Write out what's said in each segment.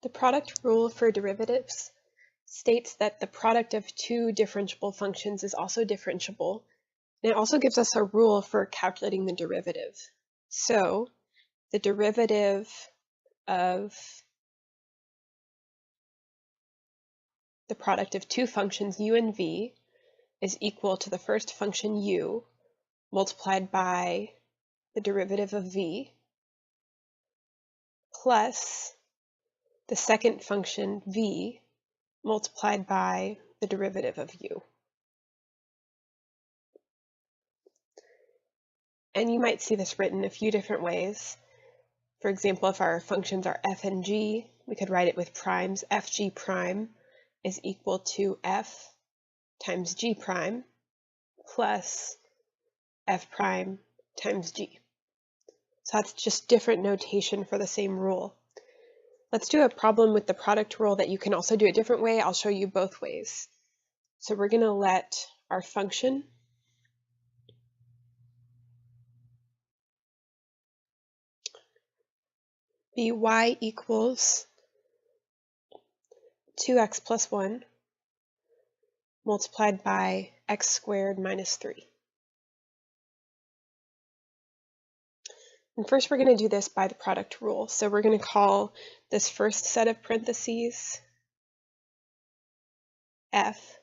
The product rule for derivatives states that the product of two differentiable functions is also differentiable, and it also gives us a rule for calculating the derivative. So the derivative of the product of two functions u and v is equal to the first function u multiplied by the derivative of v plus the second function v multiplied by the derivative of u. And you might see this written a few different ways. For example, if our functions are f and g, we could write it with primes. Fg prime is equal to f times g prime plus f prime times g. So that's just different notation for the same rule. Let's do a problem with the product rule that you can also do a different way. I'll show you both ways. So we're going to let our function be y equals 2x plus 1 multiplied by x squared minus 3. And first we're going to do this by the product rule. So we're going to call this first set of parentheses f,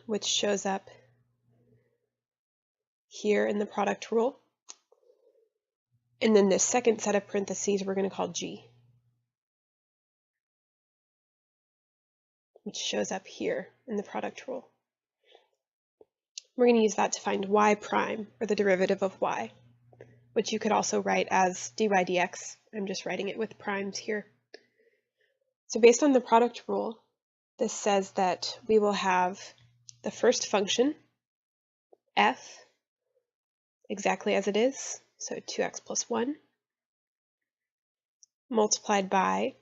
which shows up here in the product rule. And then this second set of parentheses we're going to call g, which shows up here in the product rule. We're going to use that to find y prime, or the derivative of y, which you could also write as dy dx. I'm just writing it with primes here. So based on the product rule, this says that we will have the first function, f, exactly as it is, so 2x plus 1, multiplied by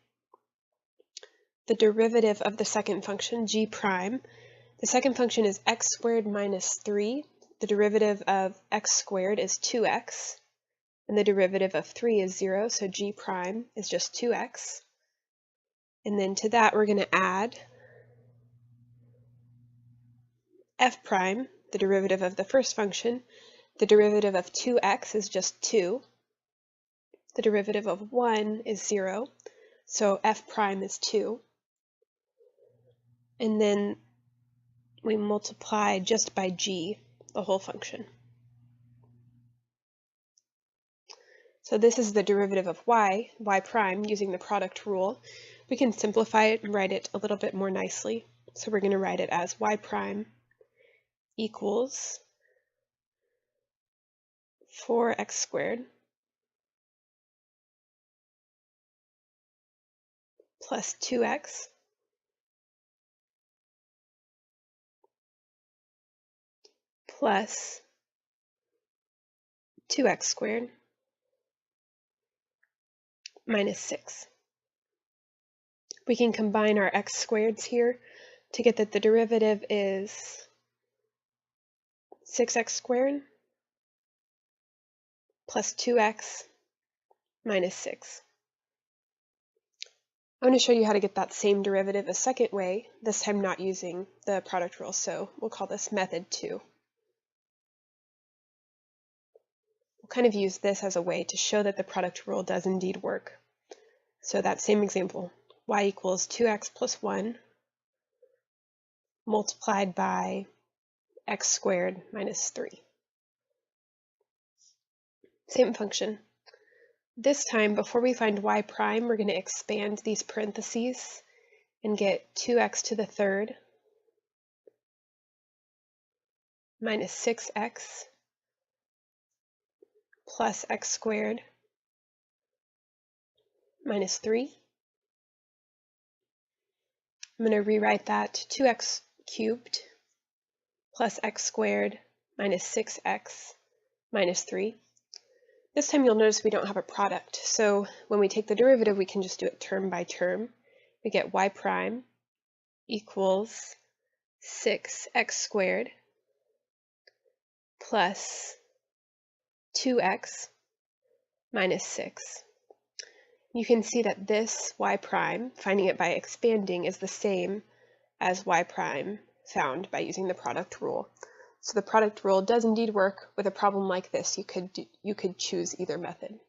the derivative of the second function, g prime. The second function is x squared minus 3. The derivative of x squared is 2x, and the derivative of 3 is 0, so g prime is just 2x. And then to that we're going to add f prime, the derivative of the first function. The derivative of 2x is just 2. The derivative of 1 is 0, so f prime is 2. And then we multiply just by g, the whole function. So this is the derivative of y prime, using the product rule. We can simplify it and write it a little bit more nicely. So we're going to write it as y prime equals 4x squared plus 2x plus 2x squared minus 6. We can combine our x squareds here to get that the derivative is 6x squared plus 2x minus 6. I'm going to show you how to get that same derivative a second way, this time not using the product rule, so we'll call this method 2. We'll kind of use this as a way to show that the product rule does indeed work. So that same example, y equals 2x plus 1 multiplied by x squared minus 3. Same function. This time, before we find y prime, we're going to expand these parentheses and get 2x to the third minus 6x plus x squared minus 3. I'm going to rewrite that 2x cubed plus x squared minus 6x minus 3. This time you'll notice we don't have a product, so when we take the derivative we can just do it term by term. We get y prime equals 6x squared plus 2x minus 6. you can see that this y prime, finding it by expanding, is the same as y prime found by using the product rule. So the product rule does indeed work with a problem like this. You could choose either method.